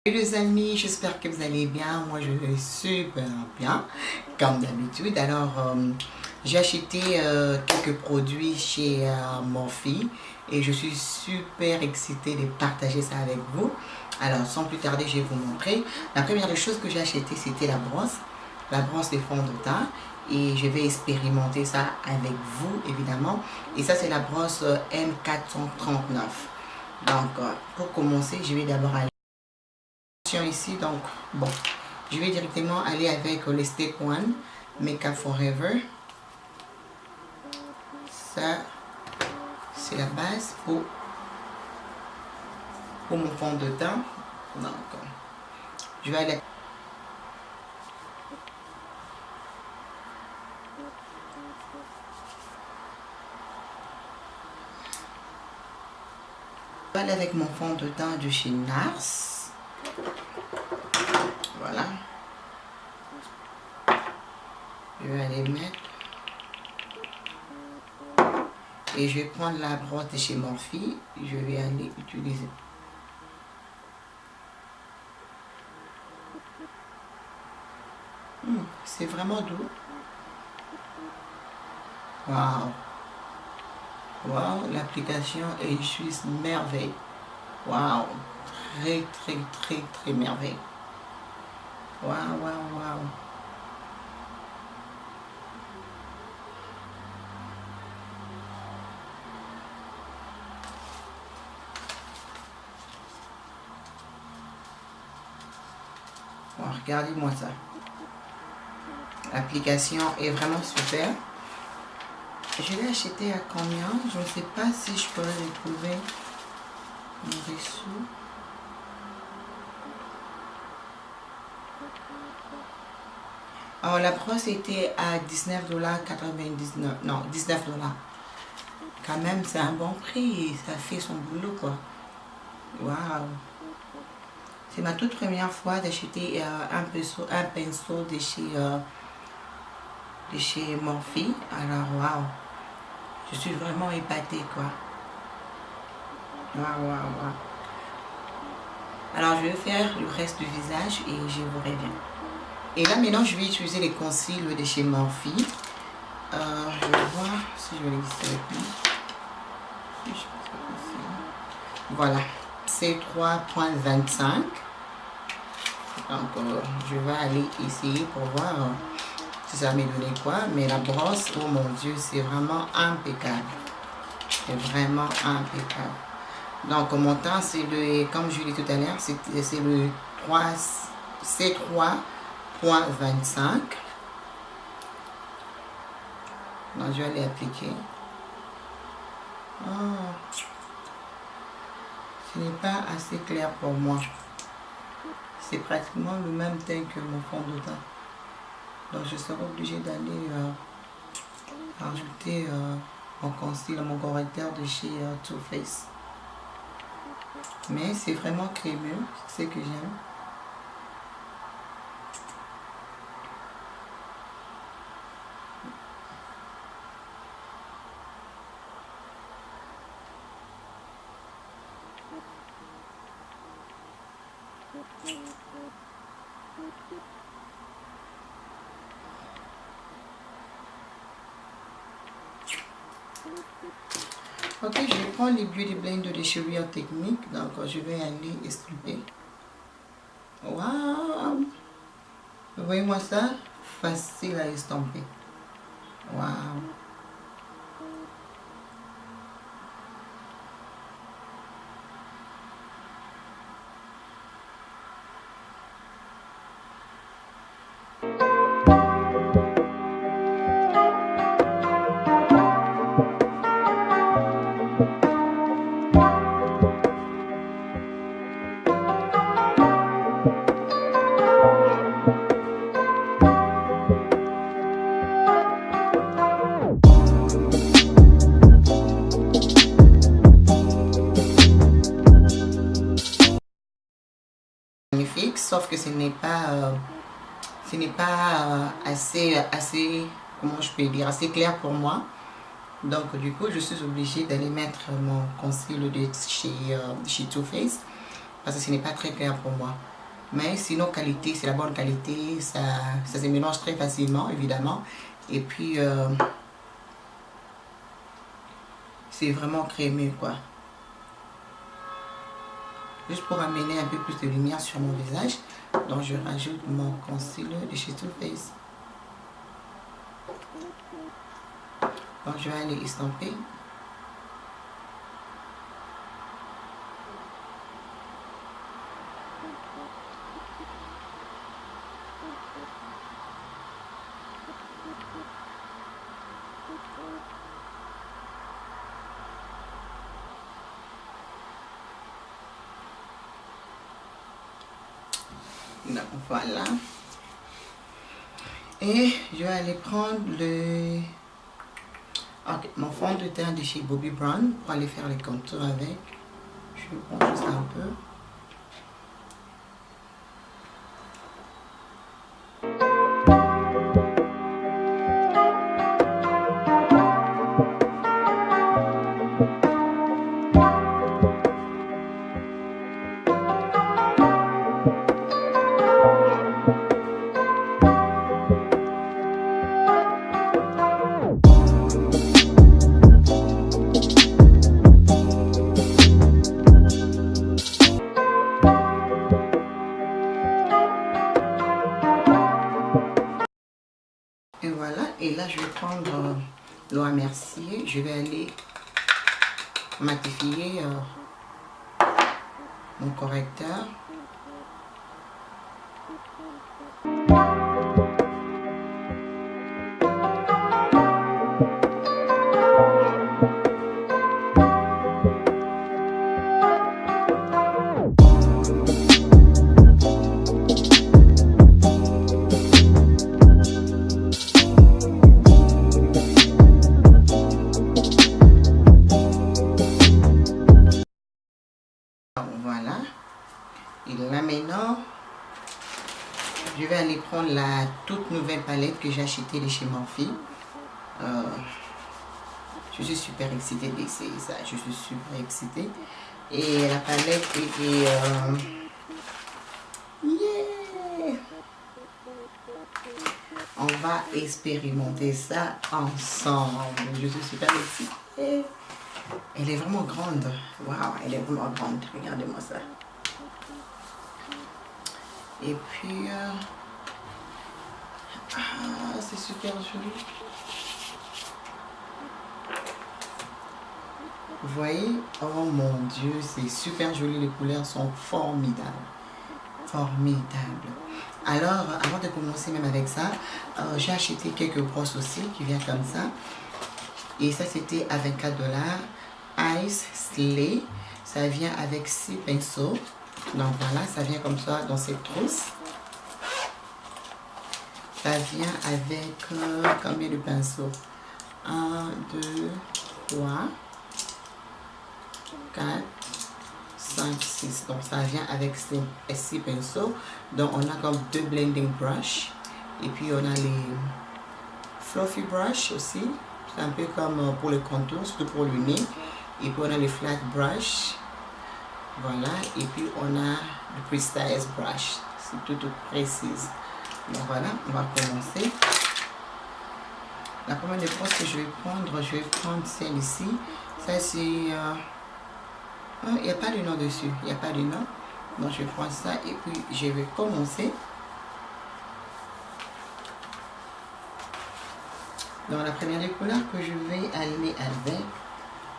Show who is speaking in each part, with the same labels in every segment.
Speaker 1: Salut les amis, j'espère que vous allez bien. Moi je vais super bien comme d'habitude. Alors j'ai acheté quelques produits chez Morphe et je suis super excitée de partager ça avec vous. Alors sans plus tarder, je vais vous montrer. La première des choses que j'ai acheté, c'était la brosse de fond de teint, et je vais expérimenter ça avec vous évidemment. Et ça c'est la brosse M439. Donc pour commencer, je vais d'abord aller ici. Donc bon, je vais directement aller avec le Step One Makeup Forever. Ça c'est la base pour mon fond de teint. Donc je vais aller avec mon fond de teint de chez NARS. Voilà, je vais aller mettre et je vais prendre la brosse de chez Morphe. Je vais aller utiliser. C'est vraiment doux. Waouh, waouh, l'application est juste merveille. Waouh, très merveille. Waouh, waouh, waouh. Bon, regardez-moi ça. L'application est vraiment super. Je l'ai acheté à combien? Je ne sais pas si je peux retrouver mon dessous. Alors la brosse était à $19,99. Non, $19. Quand même, c'est un bon prix. Ça fait son boulot, quoi. Waouh. C'est ma toute première fois d'acheter un pinceau de chez Morphe. Alors, waouh. Je suis vraiment épatée, quoi. Waouh, waouh, waouh. Alors, je vais faire le reste du visage et je vous reviens. Et là, maintenant, je vais utiliser les concealers de chez Morphe. Je vais voir si je vais les glisser avec lui. Voilà, c'est 3.25. Donc, je vais aller essayer pour voir si ça m'a donné quoi. Mais la brosse, oh mon Dieu, c'est vraiment impeccable. C'est vraiment impeccable. Donc, mon temps, c'est le, comme je l'ai dit tout à l'heure, c'est le C3.25. Donc, je vais aller appliquer. Oh, ce n'est pas assez clair pour moi. C'est pratiquement le même teint que mon fond de teint. Donc, je serai obligée d'aller rajouter mon concealer, mon correcteur de chez Too Faced. Mais c'est vraiment crémeux, c'est ce que j'aime. Ok, je prends les Beauty Blender de chez Real Technique. Donc, je vais aller estomper. Waouh! Voyez-moi ça, facile à estomper. Waouh! Magnifique, sauf que ce n'est pas assez, comment je peux dire, assez clair pour moi. Donc du coup, je suis obligée d'aller mettre mon concealer de chez Too Faced parce que ce n'est pas très clair pour moi. Mais sinon, qualité, c'est la bonne qualité. Ça se mélange très facilement, évidemment. Et puis, c'est vraiment crémeux, quoi. Juste pour amener un peu plus de lumière sur mon visage. Donc, je rajoute mon concealer de chez Too Faced. Donc, je vais aller estomper. Donc, voilà. Et je vais aller prendre mon fond de teint de chez Bobbi Brown pour aller faire les contours avec. Je prends juste un peu. Et voilà, et là je vais prendre l'eau à Mercier, je vais aller matifier mon correcteur. Voilà, et là maintenant je vais aller prendre la toute nouvelle palette que j'ai achetée de chez Morphe. Je suis super excitée d'essayer ça, je suis super excitée. Et la palette est yeah! On va expérimenter ça ensemble. Je suis super excitée. Elle est vraiment grande. Waouh, elle est vraiment grande. Regardez-moi ça. Et puis, c'est super joli. Vous voyez? Oh mon Dieu, c'est super joli. Les couleurs sont formidables. Formidables. Alors, avant de commencer même avec ça, j'ai acheté quelques brosses aussi qui viennent comme ça. Et ça, c'était à 24 $. Ice Slay. Ça vient avec 6 pinceaux. Donc voilà, ça vient comme ça dans cette trousse. Ça vient avec combien de pinceaux? 1, 2, 3, 4, 5, 6. Donc ça vient avec ces 6 pinceaux. Donc on a comme 2 blending brush. Et puis on a les fluffy brush aussi. C'est un peu comme pour le contour, surtout pour le nez. Et puis on a les flat brush. Voilà. Et puis on a le precise brush. C'est tout précise. Donc voilà, on va commencer. La première des brosses que je vais prendre celle ici. Ça c'est... il n'y a pas de nom dessus. Il n'y a pas de nom. Donc je vais prendre ça et puis je vais commencer. Dans la première des couleurs que je vais aller avec,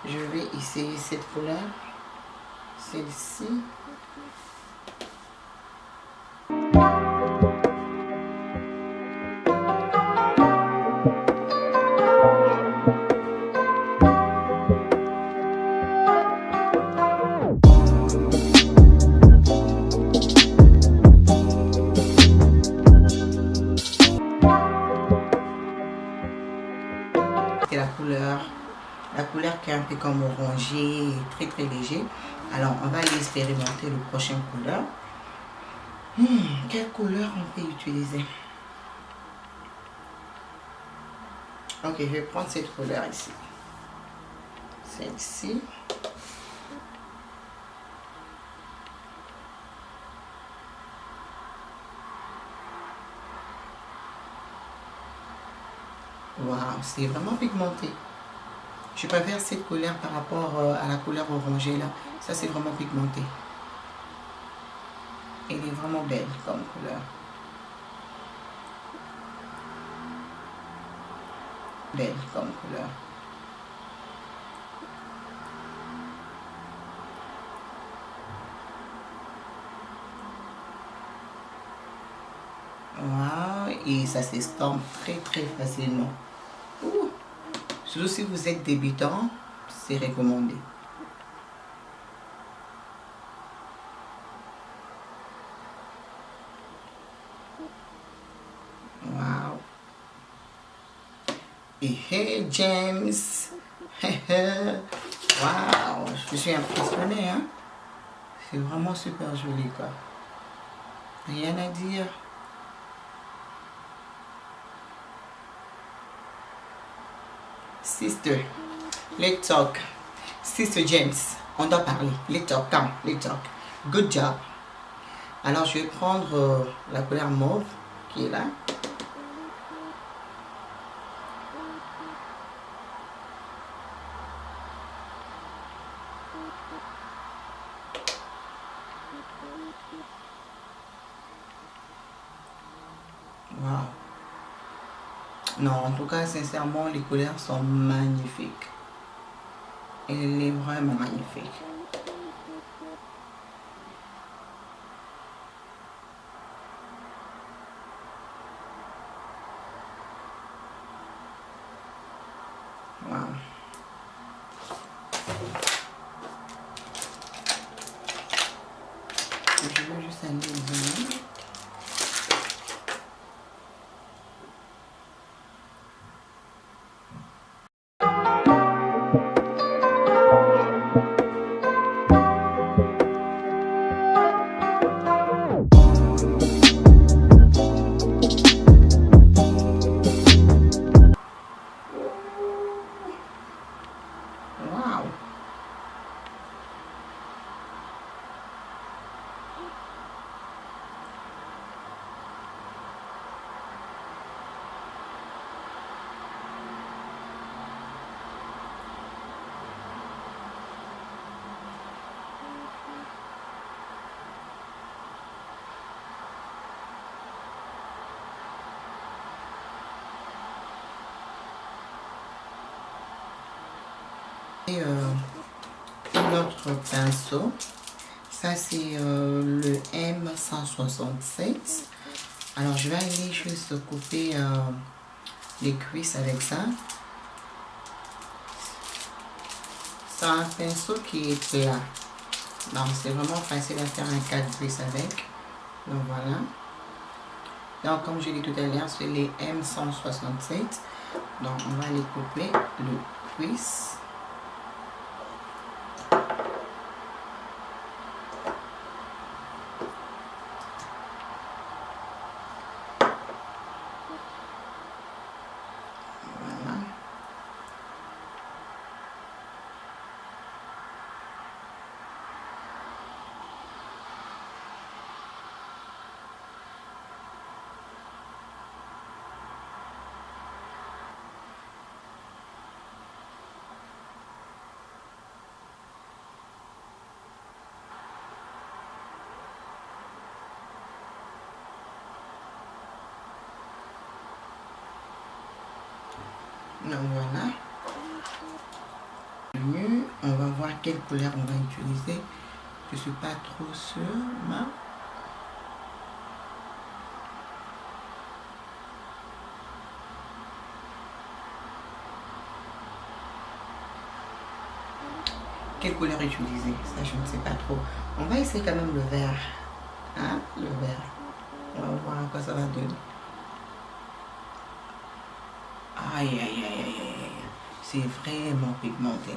Speaker 1: je vais essayer cette couleur. Celle-ci. La couleur qui est un peu comme orangé, très très léger. Alors on va aller expérimenter le prochain couleur. Quelle couleur on peut utiliser? Ok, je vais prendre cette couleur ici. Celle-ci. Waouh, c'est vraiment pigmenté. Je préfère cette couleur par rapport à la couleur orangée là. Ça, c'est vraiment pigmenté. Elle est vraiment belle comme couleur. Belle comme couleur. Wow, et ça s'estompe très facilement. Ouh. Surtout si vous êtes débutant, c'est recommandé. Wow. Et hey James. Wow, je suis impressionnée, hein. C'est vraiment super joli, quoi. Rien à dire. Sister, let's talk. Sister James, on doit parler. Let's talk, come, let's talk. Good job. Alors, je vais prendre la couleur mauve qui est là. Wow. Non, en tout cas, sincèrement, les couleurs sont magnifiques. Elle est vraiment magnifique. Wow. Je veux juste aller ici. Wow. Et l'autre pinceau, ça c'est le M167. Alors je vais aller juste couper les cuisses avec ça. C'est un pinceau qui est plat. Donc c'est vraiment facile à faire un 4 cuisses avec. Donc voilà. Donc comme je l'ai dit tout à l'heure, c'est les M167. Donc on va aller couper le cuisse. Donc voilà. On va voir quelle couleur on va utiliser. Je suis pas trop sûre. Mais... quelle couleur utiliser? Ça, je ne sais pas trop. On va essayer quand même le vert. Hein? Le vert. On va voir à quoi ça va donner. Aïe, aïe, aïe, aïe, aïe. C'est vraiment pigmenté.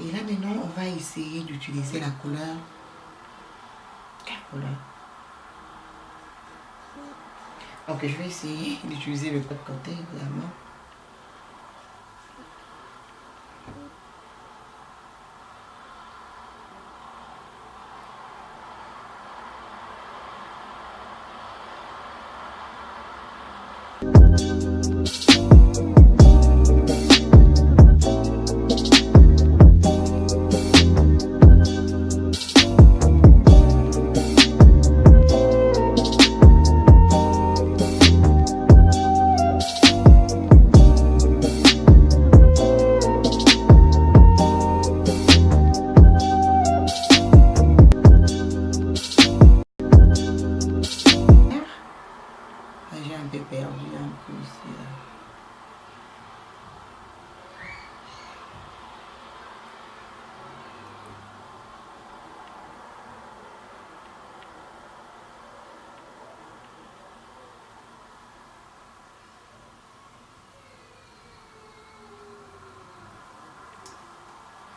Speaker 1: Et là maintenant, on va essayer d'utiliser la couleur. Quelle couleur? Donc je vais essayer d'utiliser le côté évidemment. J'ai un peu perdu un peu ici là.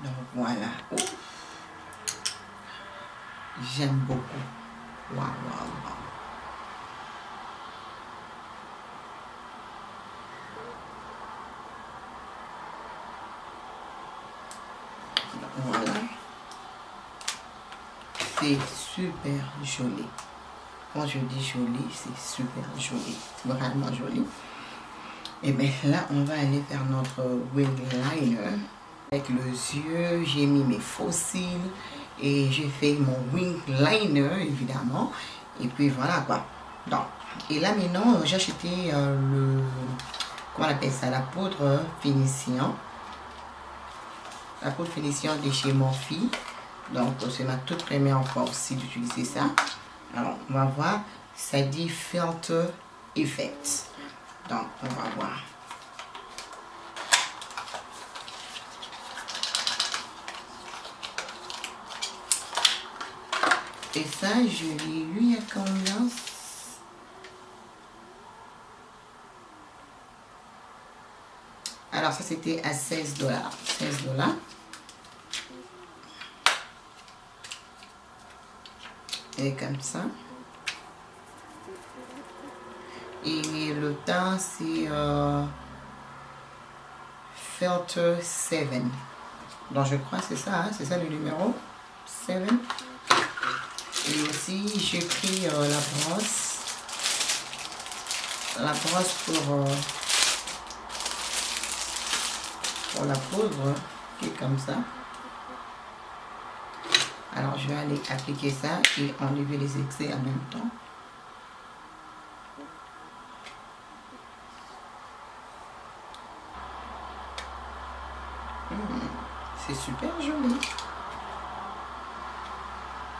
Speaker 1: Donc voilà. J'aime beaucoup. Waouh, waouh, waouh. Voilà. C'est super joli. Quand je dis joli, c'est super joli. Vraiment joli. Et bien là, on va aller faire notre wing liner. Avec les yeux, j'ai mis mes faux cils et j'ai fait mon wing liner évidemment. Et puis voilà quoi. Donc, et là maintenant, j'ai acheté comment on appelle ça, la poudre finition. La poudre finition de chez Morphe. Donc, c'est ma toute première fois aussi d'utiliser ça. Alors, on va voir. Ça dit Filter Effect. Donc, on va voir. Et ça, je l'ai eu il y a combien? Alors, ça, c'était à 16 $. 16 $. Et comme ça. Et le temps, c'est Filter 7. Donc, je crois que c'est ça, hein? C'est ça le numéro 7. Et aussi, j'ai pris la brosse. La brosse pour la poudre, qui est comme ça. Alors, je vais aller appliquer ça et enlever les excès en même temps. C'est super joli.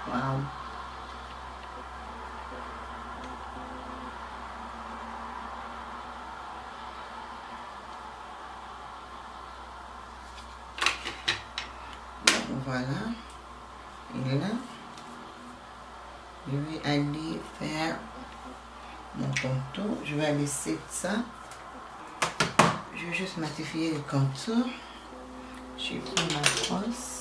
Speaker 1: Waouh. Voilà. Et là, je vais aller faire mon contour. Je vais aller set ça. Je vais juste matifier les contours. J'ai pris ma brosse.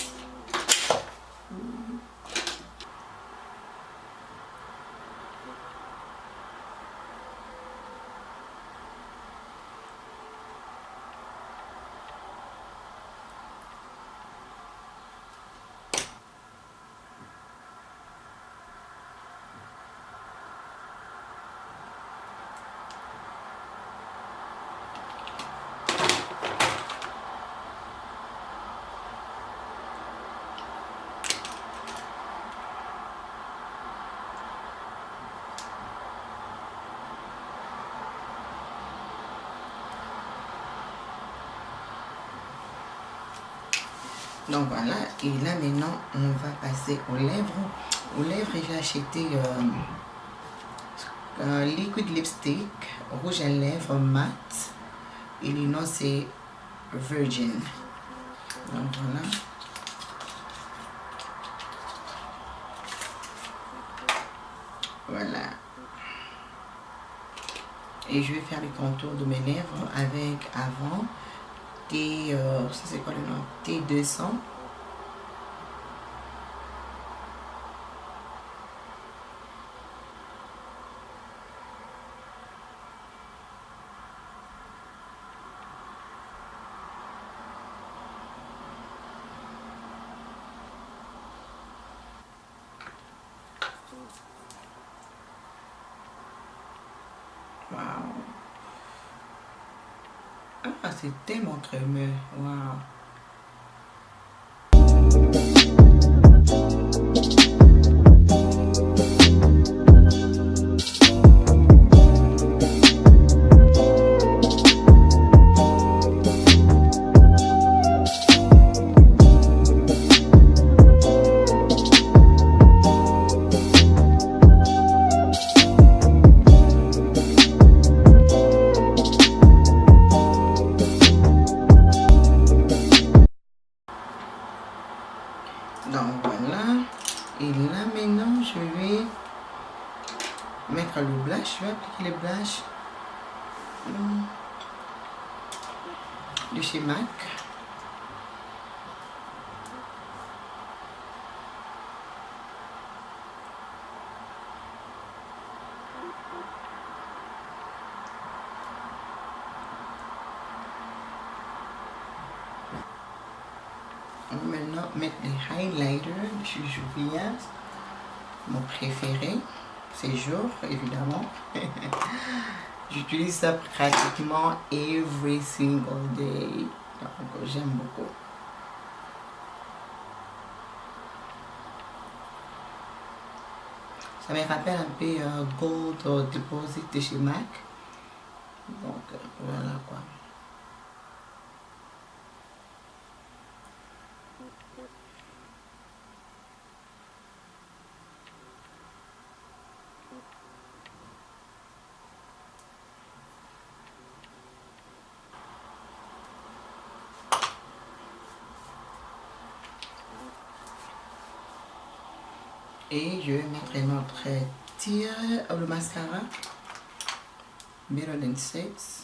Speaker 1: Donc voilà, et là maintenant on va passer aux lèvres. Aux lèvres, j'ai acheté un liquid lipstick rouge à lèvres mat et le nom c'est Virgin. Donc voilà. Voilà. Et je vais faire les contours de mes lèvres avec avant ça c'est quoi le nom? T200. Ah, c'est tellement crémeux. Waouh. Donc voilà, et là maintenant je vais mettre le blush, je vais appliquer le blush de chez MAC. On va maintenant mettre les highlighters de chez Juvia's, mon préféré, c'est jour évidemment. J'utilise ça pratiquement every single day, donc j'aime beaucoup. Ça me rappelle un peu Gold Deposit de chez MAC, donc voilà quoi. Et je vais mettre notre tir, le mascara Mirror and Sets.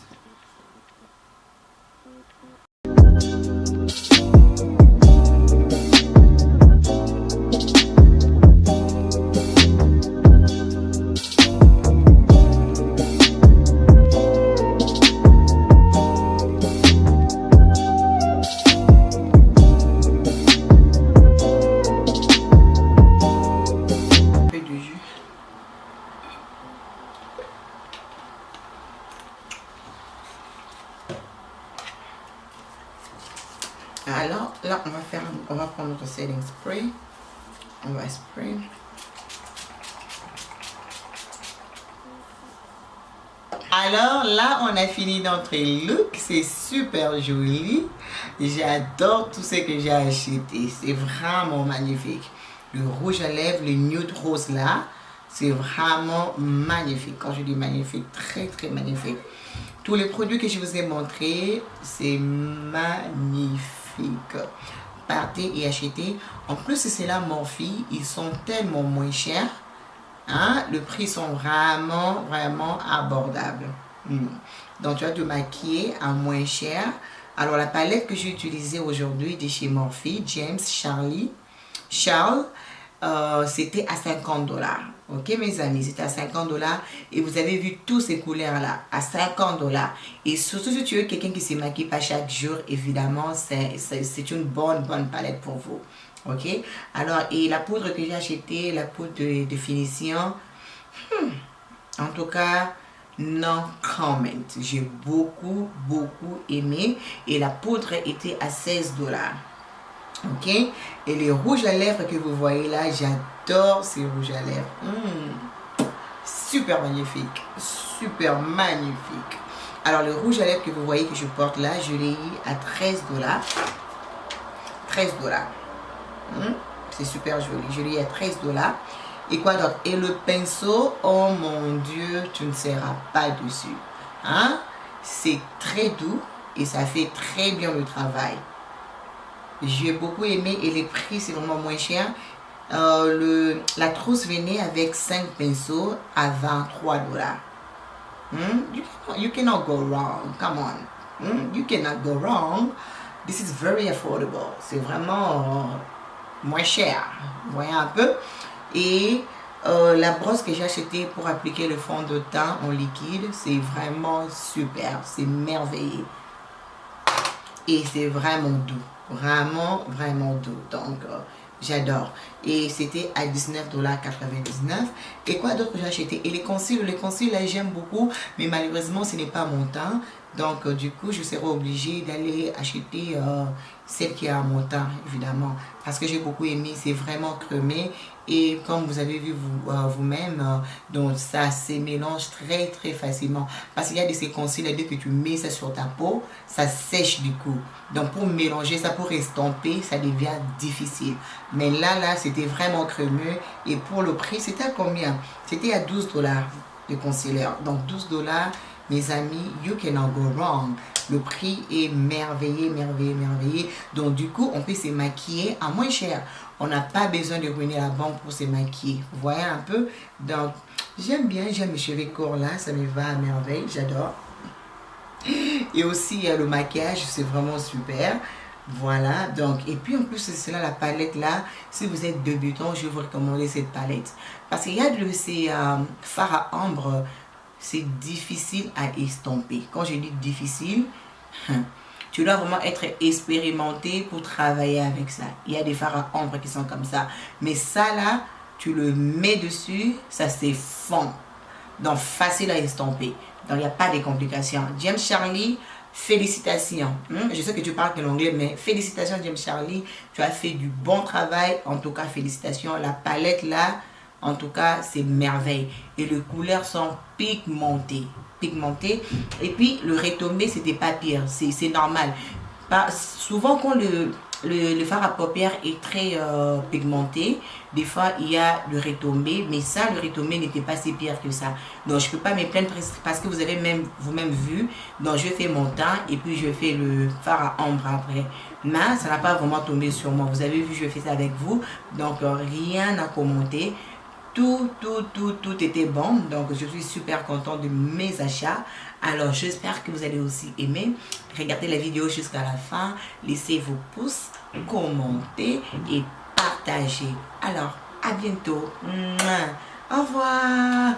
Speaker 1: Alors là on va prendre notre setting spray, on va spray. Alors là on a fini notre look, c'est super joli, j'adore tout ce que j'ai acheté, c'est vraiment magnifique. Le rouge à lèvres, le nude rose là, c'est vraiment magnifique. Quand je dis magnifique, très très magnifique. Tous les produits que je vous ai montrés, c'est magnifique. Partez et achetez. En plus, c'est là Morphe, ils sont tellement moins chers. Hein? Le prix sont vraiment abordables. Donc, tu vas te maquiller à moins cher. Alors, la palette que j'ai utilisée aujourd'hui de chez Morphe, James Charles, c'était à 50 $. Ok mes amis, c'était à 50 $ et vous avez vu tous ces couleurs là à 50 $. Et surtout si tu veux quelqu'un qui se maquille pas chaque jour, évidemment c'est une bonne palette pour vous. Ok, alors et la poudre que j'ai acheté, la poudre de finition, en tout cas non comment, j'ai beaucoup aimé et la poudre était à 16 $. Ok, et les rouges à lèvres que vous voyez là, j'adore ces rouges à lèvres. Super magnifique, super magnifique. Alors le rouge à lèvres que vous voyez que je porte là, je l'ai eu à 13 $. 13 $. C'est super joli, je l'ai eu à 13 $. Et quoi d'autre? Et le pinceau, oh mon Dieu, tu ne seras pas dessus. Hein? C'est très doux et ça fait très bien le travail. J'ai beaucoup aimé et les prix c'est vraiment moins cher. La trousse venait avec 5 pinceaux à 23 $. You cannot go wrong, come on. You cannot go wrong. This is very affordable. C'est vraiment moins cher. Vous voyez un peu. Et la brosse que j'ai achetée pour appliquer le fond de teint en liquide, c'est vraiment super. C'est merveilleux. Et c'est vraiment doux. Vraiment doux. Donc, j'adore. Et c'était à 19,99 $. Et quoi d'autre que j'ai acheté? Et les concealers là, j'aime beaucoup. Mais malheureusement, ce n'est pas mon temps. Donc, du coup, je serai obligée d'aller acheter celle qui est à mon teint, évidemment. Parce que j'ai beaucoup aimé, c'est vraiment crémé. Et comme vous avez vu vous-même, donc ça se mélange très facilement. Parce qu'il y a de ces concealers, dès que tu mets ça sur ta peau, ça sèche du coup. Donc pour mélanger ça, pour estomper, ça devient difficile. Mais là, c'était vraiment crémeux. Et pour le prix, c'était à combien? C'était à 12 $ de concealer. Donc 12 $, mes amis, you cannot go wrong. Le prix est merveilleux. Donc du coup, on peut se maquiller à moins cher. On n'a pas besoin de ruiner la banque pour se maquiller. Vous voyez un peu? Donc, j'aime mes cheveux courts là. Ça me va à merveille. J'adore. Et aussi, le maquillage, c'est vraiment super. Voilà. Donc, et puis en plus, c'est là la palette là. Si vous êtes débutant, je vais vous recommander cette palette. Parce qu'il y a de ces fards à ombre. C'est difficile à estomper. Quand je dis difficile, tu dois vraiment être expérimenté pour travailler avec ça. Il y a des fards à ombre qui sont comme ça. Mais ça là, tu le mets dessus, ça se fond. Donc facile à estomper. Donc il n'y a pas de complications. James Charlie, félicitations. Je sais que tu parles que l'anglais, mais félicitations James Charlie. Tu as fait du bon travail. En tout cas, félicitations. La palette là, en tout cas, c'est merveille. Et les couleurs sont pigmentées. Et puis, le retombé, c'était pas pire. C'est normal. Souvent, quand le fard à paupières est très pigmenté, des fois, il y a le retombé. Mais ça, le retombé n'était pas si pire que ça. Donc, je ne peux pas me plaindre parce que vous avez vous-même vu. Donc, je fais mon teint et puis je fais le fard à ombre après. Mais ça n'a pas vraiment tombé sur moi. Vous avez vu, je fais ça avec vous. Donc, rien à commenter. Tout était bon. Donc, je suis super contente de mes achats. Alors, j'espère que vous allez aussi aimer. Regardez la vidéo jusqu'à la fin. Laissez vos pouces, commentez et partagez. Alors, à bientôt. Au revoir.